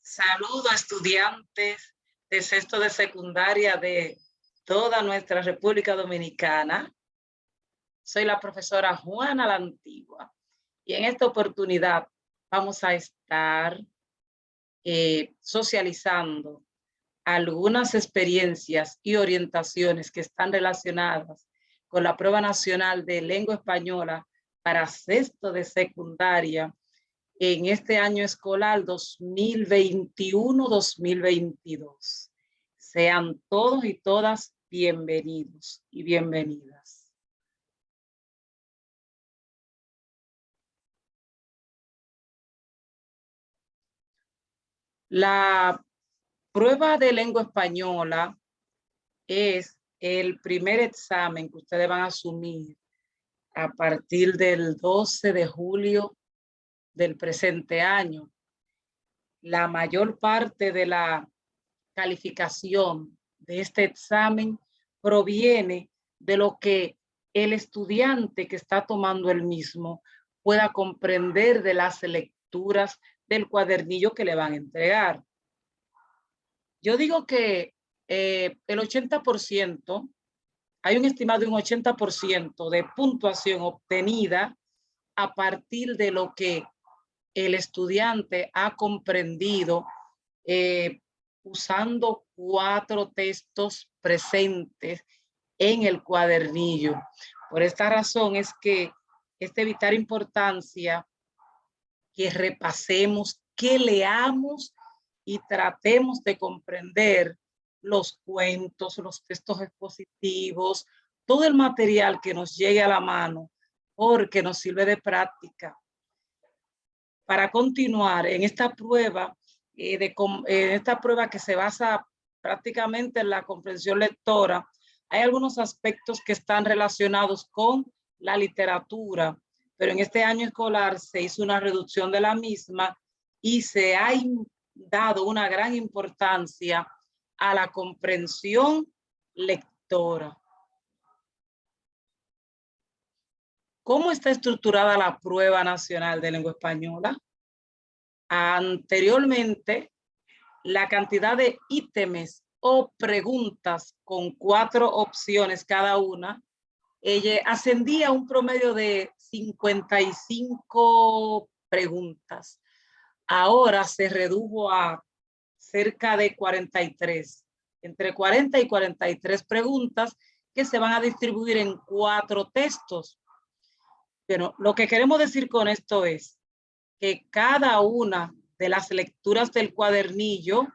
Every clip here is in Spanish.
Saludo a estudiantes de sexto de secundaria de toda nuestra República Dominicana. Soy la profesora Juana la Antigua y en esta oportunidad vamos a estar socializando algunas experiencias y orientaciones que están relacionadas con la prueba nacional de lengua española para sexto de secundaria en este año escolar 2021-2022. Sean todos y todas bienvenidos y bienvenidas. La prueba de lengua española es el primer examen que ustedes van a asumir a partir del 12 de julio del presente año. La mayor parte de la calificación de este examen proviene de lo que el estudiante que está tomando el mismo pueda comprender de las lecturas del cuadernillo que le van a entregar. Yo digo que el 80%, hay un estimado de un 80% de puntuación obtenida a partir de lo que el estudiante ha comprendido usando 4 textos presentes en el cuadernillo. Por esta razón es que es de vital importancia que repasemos, que leamos y tratemos de comprender los cuentos, los textos expositivos, todo el material que nos llegue a la mano, porque nos sirve de práctica. Para continuar en esta prueba, que se basa prácticamente en la comprensión lectora, hay algunos aspectos que están relacionados con la literatura, pero en este año escolar se hizo una reducción de la misma y se ha dado una gran importancia a la comprensión lectora. ¿Cómo está estructurada la prueba nacional de lengua española? Anteriormente, la cantidad de ítems o preguntas con 4 opciones cada una ascendía a un promedio de 55 preguntas. Ahora se redujo a cerca de 43, entre 40 y 43 preguntas que se van a distribuir en 4 textos. Pero lo que queremos decir con esto es que cada una de las lecturas del cuadernillo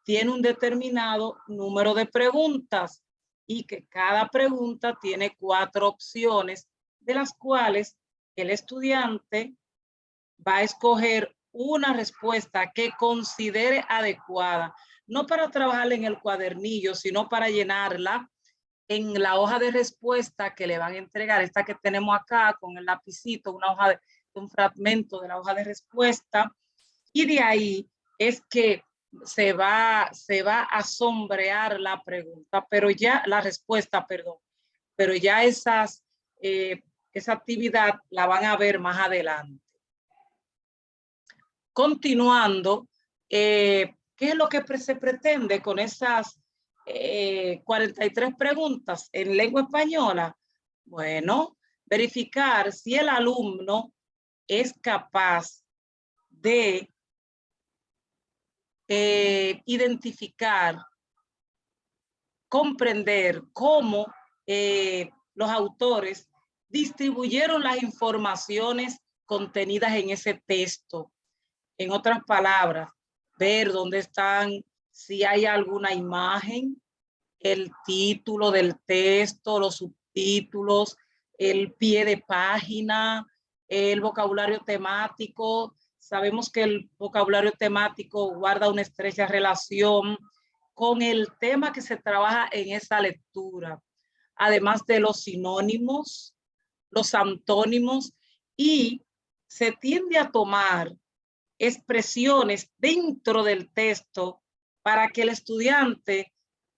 tiene un determinado número de preguntas y que cada pregunta tiene 4 opciones, de las cuales el estudiante va a escoger una respuesta que considere adecuada, no para trabajar en el cuadernillo, sino para llenarla en la hoja de respuesta que le van a entregar, esta que tenemos acá con el lapicito, una hoja de un fragmento de la hoja de respuesta, y de ahí es que se va a sombrear la pregunta, pero ya la respuesta, perdón, pero ya esa actividad la van a ver más adelante. Continuando, ¿qué es lo que se pretende con esas 43 preguntas en lengua española? Bueno, verificar si el alumno es capaz de identificar, comprender cómo los autores distribuyeron las informaciones contenidas en ese texto. En otras palabras, ver dónde están, si hay alguna imagen, el título del texto, los subtítulos, el pie de página, el vocabulario temático. Sabemos que el vocabulario temático guarda una estrecha relación con el tema que se trabaja en esa lectura, además de los sinónimos, los antónimos, y se tiende a tomar expresiones dentro del texto para que el estudiante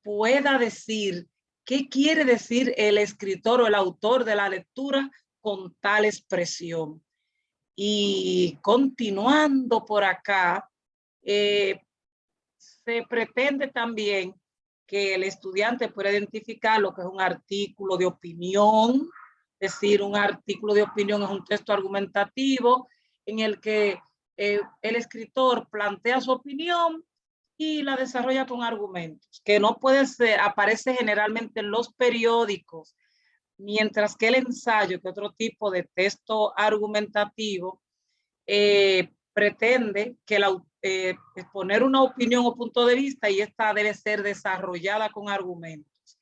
pueda decir qué quiere decir el escritor o el autor de la lectura con tal expresión. Y continuando por acá, Se pretende también que el estudiante pueda identificar lo que es un artículo de opinión, es decir, un artículo de opinión es un texto argumentativo en el que el escritor plantea su opinión y la desarrolla con argumentos, que no puede ser, aparece generalmente en los periódicos, mientras que el ensayo, que otro tipo de texto argumentativo, pretende que exponer una opinión o punto de vista y esta debe ser desarrollada con argumentos.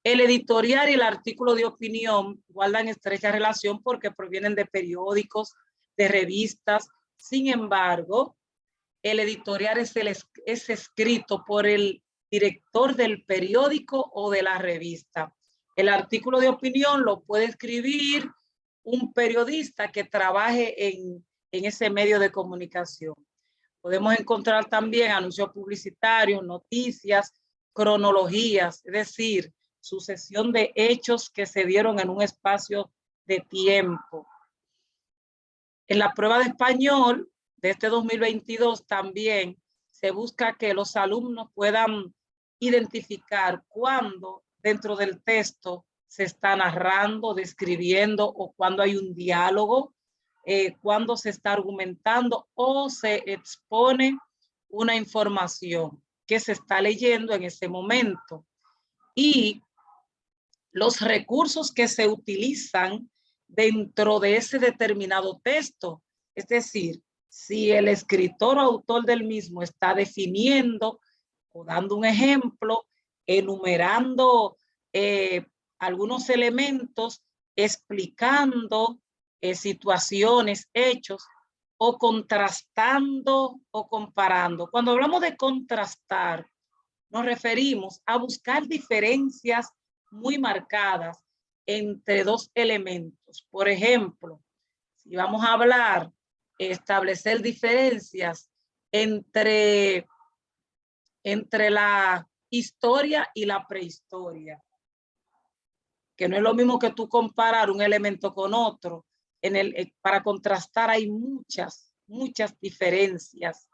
El editorial y el artículo de opinión guardan estrecha relación porque provienen de periódicos, de revistas. Sin embargo, el editorial es escrito por el director del periódico o de la revista. El artículo de opinión lo puede escribir un periodista que trabaje en ese medio de comunicación. Podemos encontrar también anuncios publicitarios, noticias, cronologías, es decir, sucesión de hechos que se dieron en un espacio de tiempo. En la prueba de español de este 2022 también se busca que los alumnos puedan identificar cuándo dentro del texto se está narrando, describiendo o cuando hay un diálogo, cuando se está argumentando o se expone una información que se está leyendo en ese momento. Y los recursos que se utilizan dentro de ese determinado texto. Es decir, si el escritor o autor del mismo está definiendo o dando un ejemplo, enumerando algunos elementos, explicando situaciones, hechos, o contrastando o comparando. Cuando hablamos de contrastar, nos referimos a buscar diferencias muy marcadas entre dos elementos. Por ejemplo, si vamos a hablar, establecer diferencias entre la historia y la prehistoria, que no es lo mismo que tú comparar un elemento con otro. Para contrastar hay muchas diferencias,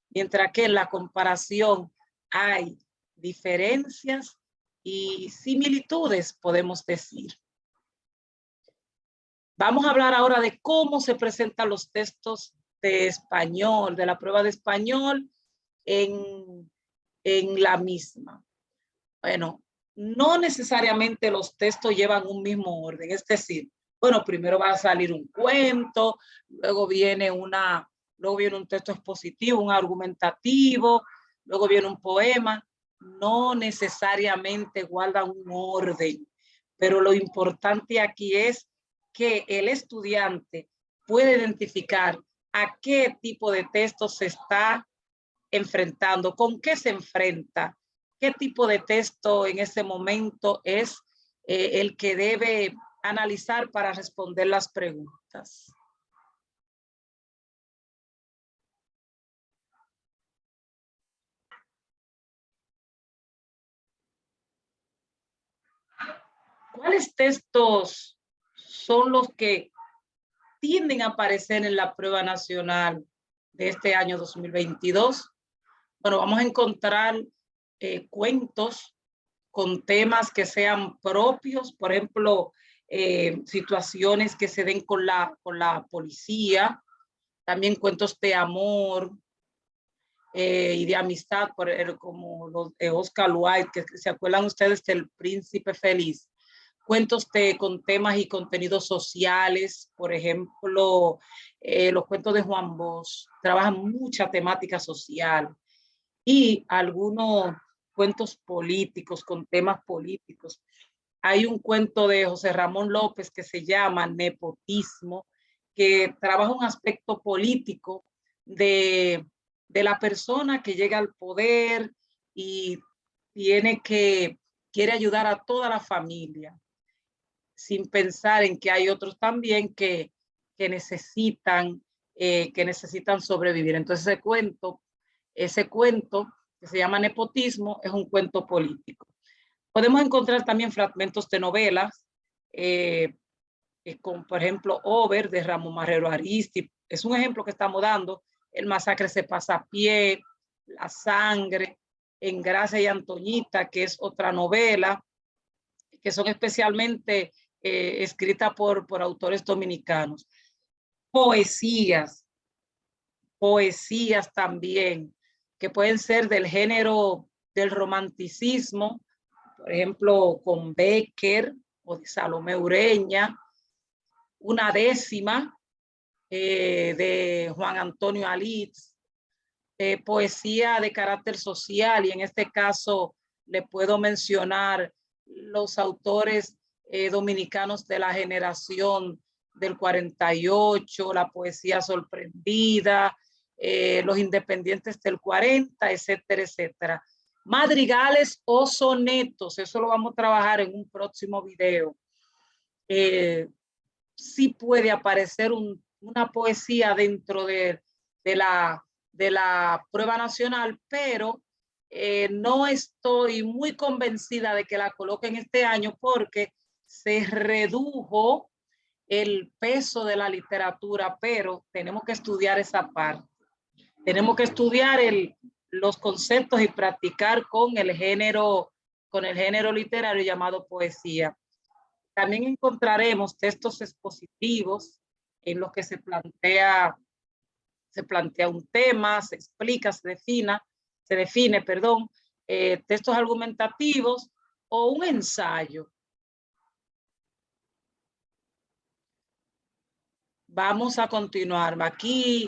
mientras que en la comparación hay diferencias y similitudes, podemos decir. Vamos a hablar ahora de cómo se presentan los textos de español, de la prueba de español en la misma. Bueno, no necesariamente los textos llevan un mismo orden, es decir, bueno, primero va a salir un cuento, luego viene un texto expositivo, un argumentativo, luego viene un poema. No necesariamente guardan un orden, pero lo importante aquí es que el estudiante puede identificar a qué tipo de texto se está enfrentando, con qué se enfrenta, qué tipo de texto en ese momento es el que debe analizar para responder las preguntas. ¿Cuáles textos son los que tienden a aparecer en la prueba nacional de este año 2022? Bueno, vamos a encontrar cuentos con temas que sean propios, por ejemplo, situaciones que se den con la policía, también cuentos de amor y de amistad, como los de Oscar Wilde, que se acuerdan ustedes del Príncipe Feliz. Cuentos con temas y contenidos sociales, por ejemplo, los cuentos de Juan Bosch trabajan mucha temática social, y algunos cuentos políticos con temas políticos. Hay un cuento de José Ramón López que se llama Nepotismo, que trabaja un aspecto político de la persona que llega al poder y quiere ayudar a toda la familia, sin pensar en que hay otros también que necesitan sobrevivir. Entonces ese cuento que se llama Nepotismo es un cuento político. Podemos encontrar también fragmentos de novelas, como por ejemplo Over de Ramón Marrero Ariztí. Es un ejemplo que estamos dando. El masacre se pasa a pie, La sangre, En Gracia y Antoñita, que es otra novela, que son especialmente escritas por autores dominicanos. Poesías también, que pueden ser del género del romanticismo, por ejemplo, con Becker o de Salomé Ureña, Una décima de Juan Antonio Alitz, poesía de carácter social, y en este caso le puedo mencionar los autores dominicanos de la generación del 48, la poesía sorprendida, los independientes del 40, etcétera, etcétera. Madrigales o sonetos, eso lo vamos a trabajar en un próximo video. Sí puede aparecer una poesía dentro de la prueba nacional, pero no estoy muy convencida de que la coloquen este año porque se redujo el peso de la literatura, pero tenemos que estudiar esa parte. Tenemos que estudiar los conceptos y practicar con el género literario llamado poesía. También encontraremos textos expositivos en los que se plantea un tema, se explica, se define, textos argumentativos o un ensayo. Vamos a continuar. Aquí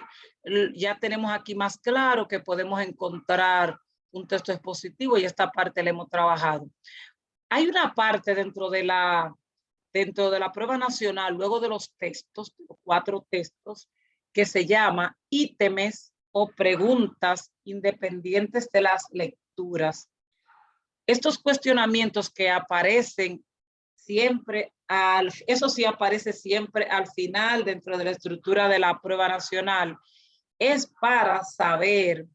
ya tenemos aquí más claro que podemos encontrar un texto expositivo y esta parte la hemos trabajado. Hay una parte dentro de la prueba nacional, luego de los textos, 4 textos, que se llama ítems o preguntas independientes de las lecturas. Estos cuestionamientos que aparecen siempre, eso sí aparece siempre al final dentro de la estructura de la prueba nacional, es para saber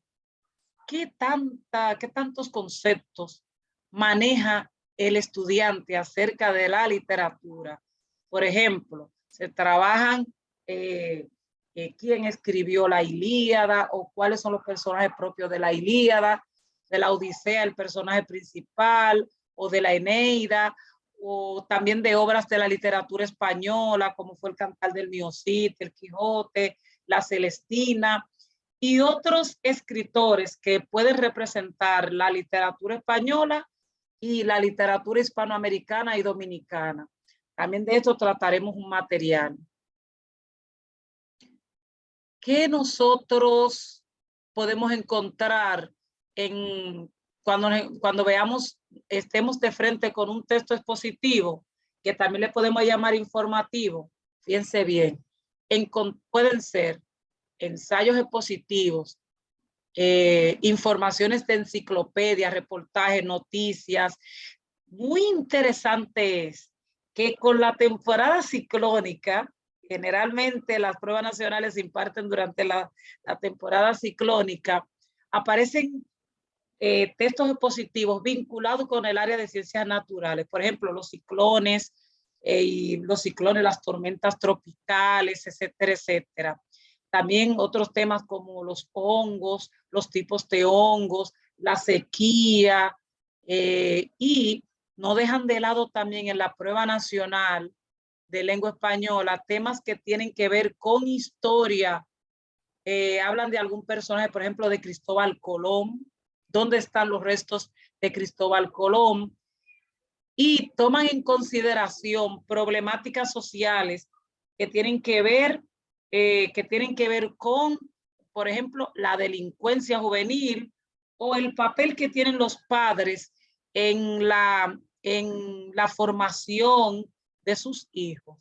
qué tantos conceptos maneja el estudiante acerca de la literatura. Por ejemplo, se trabajan quién escribió la Ilíada o cuáles son los personajes propios de la Ilíada, de la Odisea, el personaje principal, o de la Eneida, o también de obras de la literatura española, como fue el Cantar del Mío Cid, el Quijote, la Celestina, y otros escritores que pueden representar la literatura española y la literatura hispanoamericana y dominicana. También de esto trataremos un material. ¿Qué nosotros podemos encontrar cuando estemos de frente con un texto expositivo, que también le podemos llamar informativo? Fíjense bien, pueden ser ensayos expositivos, informaciones de enciclopedia, reportajes, noticias. Muy interesante es que con la temporada ciclónica, generalmente las pruebas nacionales se imparten durante la temporada ciclónica, aparecen textos expositivos vinculados con el área de ciencias naturales. Por ejemplo, los ciclones, las tormentas tropicales, etcétera, etcétera. También otros temas como los hongos, los tipos de hongos, la sequía, y no dejan de lado también en la prueba nacional de lengua española temas que tienen que ver con historia. Hablan de algún personaje, por ejemplo, de Cristóbal Colón, dónde están los restos de Cristóbal Colón, y toman en consideración problemáticas sociales que tienen que ver con, por ejemplo, la delincuencia juvenil o el papel que tienen los padres en la formación de sus hijos.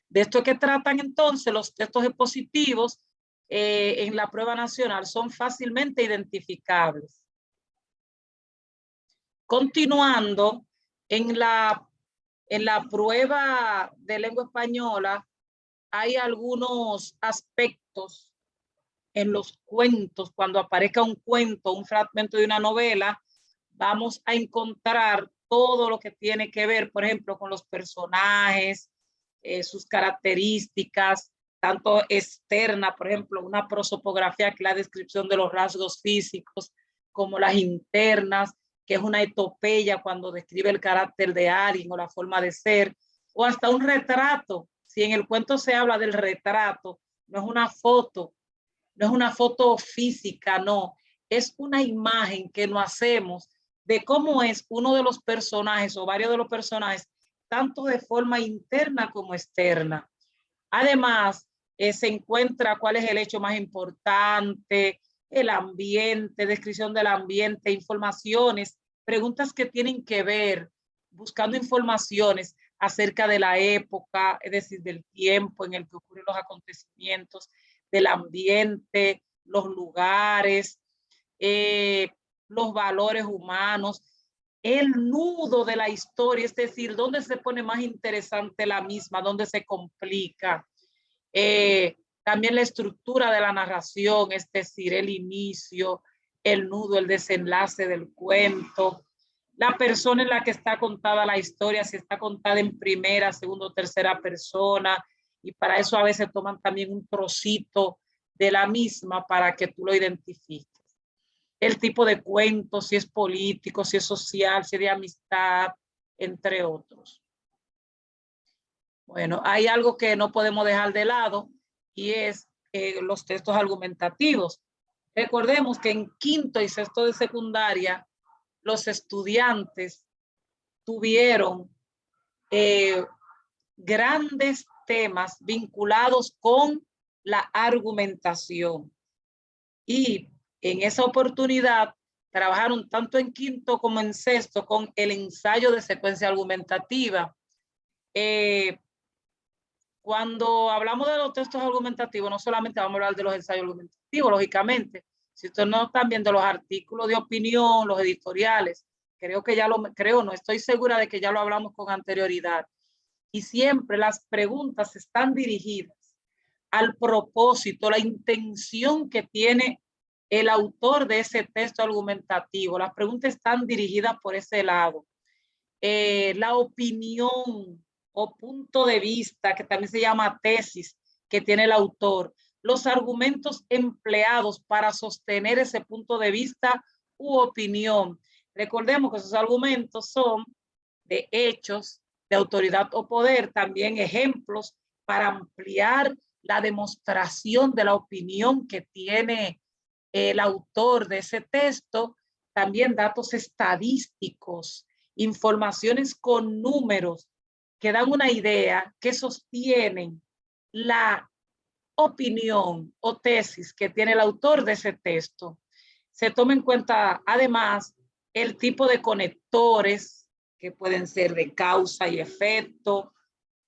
De esto que tratan entonces los textos expositivos en la prueba nacional, son fácilmente identificables. Continuando, en la prueba de lengua española hay algunos aspectos en los cuentos. Cuando aparezca un cuento, un fragmento de una novela, vamos a encontrar todo lo que tiene que ver, por ejemplo, con los personajes, sus características, tanto externa, por ejemplo, una prosopografía, que es la descripción de los rasgos físicos, como las internas, que es una etopeya cuando describe el carácter de alguien o la forma de ser, o hasta un retrato. Si en el cuento se habla del retrato, no es una foto, no es una foto física, no, es una imagen que nos hacemos de cómo es uno de los personajes o varios de los personajes, tanto de forma interna como externa. Además, se encuentra cuál es el hecho más importante, el ambiente, descripción del ambiente, informaciones, preguntas que tienen que ver, buscando informaciones acerca de la época, es decir, del tiempo en el que ocurren los acontecimientos, del ambiente, los lugares, los valores humanos, el nudo de la historia, es decir, dónde se pone más interesante la misma, dónde se complica. También la estructura de la narración, es decir, el inicio, el nudo, el desenlace del cuento, la persona en la que está contada la historia, si está contada en primera, segunda o tercera persona, y para eso a veces toman también un trocito de la misma para que tú lo identifiques. El tipo de cuento, si es político, si es social, si es de amistad, entre otros. Bueno, hay algo que no podemos dejar de lado y es los textos argumentativos. Recordemos que en quinto y sexto de secundaria, los estudiantes tuvieron grandes temas vinculados con la argumentación. Y en esa oportunidad trabajaron tanto en quinto como en sexto con el ensayo de secuencia argumentativa. Cuando hablamos de los textos argumentativos, no solamente vamos a hablar de los ensayos argumentativos, lógicamente, sino también de los artículos de opinión, los editoriales. No estoy segura de que ya lo hablamos con anterioridad. Y siempre las preguntas están dirigidas al propósito, la intención que tiene el autor de ese texto argumentativo. Las preguntas están dirigidas por ese lado. La opinión o punto de vista, que también se llama tesis, que tiene el autor, los argumentos empleados para sostener ese punto de vista u opinión. Recordemos que esos argumentos son de hechos, de autoridad o poder, también ejemplos para ampliar la demostración de la opinión que tiene el autor de ese texto, también datos estadísticos, informaciones con números que dan una idea, que sostienen la opinión o tesis que tiene el autor de ese texto. Se toma en cuenta además el tipo de conectores que pueden ser de causa y efecto,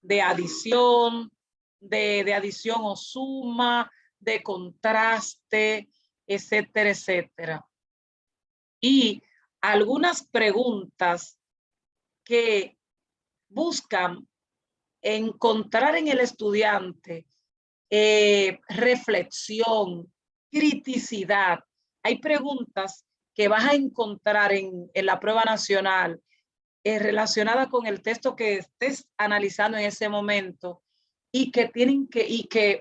de adición, de adición o suma, de contraste, etcétera, etcétera. Y algunas preguntas que buscan encontrar en el estudiante reflexión, criticidad. Hay preguntas que vas a encontrar en la prueba nacional relacionadas con el texto que estés analizando en ese momento y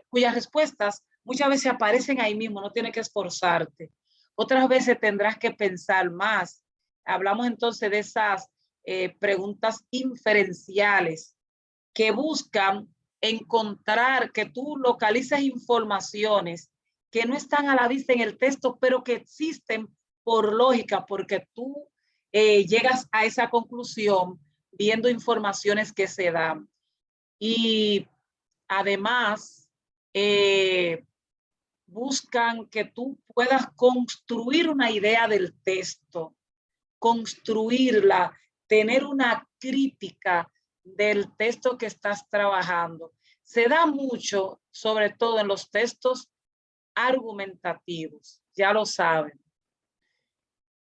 cuyas respuestas muchas veces aparecen ahí mismo, no tienes que esforzarte. Otras veces tendrás que pensar más. Hablamos entonces de esas preguntas inferenciales que buscan encontrar que tú localices informaciones que no están a la vista en el texto, pero que existen por lógica, porque tú llegas a esa conclusión viendo informaciones que se dan. Y además, buscan que tú puedas construir una idea del texto, construirla, tener una crítica del texto que estás trabajando. Se da mucho, sobre todo en los textos argumentativos, ya lo saben.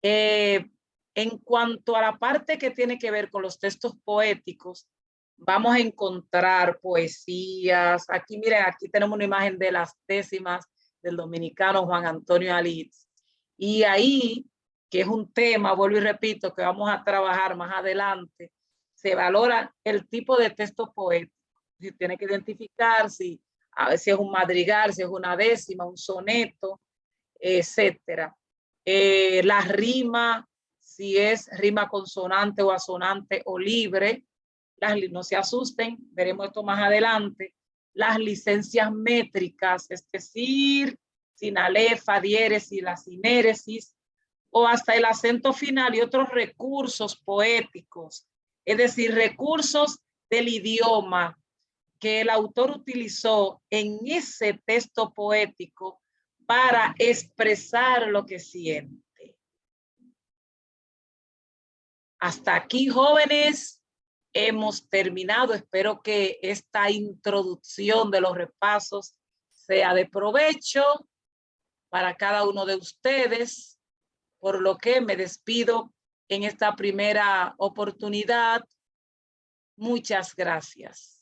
En cuanto a la parte que tiene que ver con los textos poéticos, vamos a encontrar poesías. Aquí, miren, aquí tenemos una imagen de las décimas del dominicano Juan Antonio Alitz. Y ahí, que es un tema, vuelvo y repito, que vamos a trabajar más adelante, se valora el tipo de texto poético. Si tiene que identificar si a ver si es un madrigal, si es una décima, un soneto, etcétera. La rima, si es rima consonante o asonante o libre. No se asusten, veremos esto más adelante. Las licencias métricas, es decir, sinalefa, diéresis, la sinéresis, o hasta el acento final y otros recursos poéticos, es decir, recursos del idioma que el autor utilizó en ese texto poético para expresar lo que siente. Hasta aquí, jóvenes, hemos terminado. Espero que esta introducción de los repasos sea de provecho para cada uno de ustedes, por lo que me despido en esta primera oportunidad. Muchas gracias.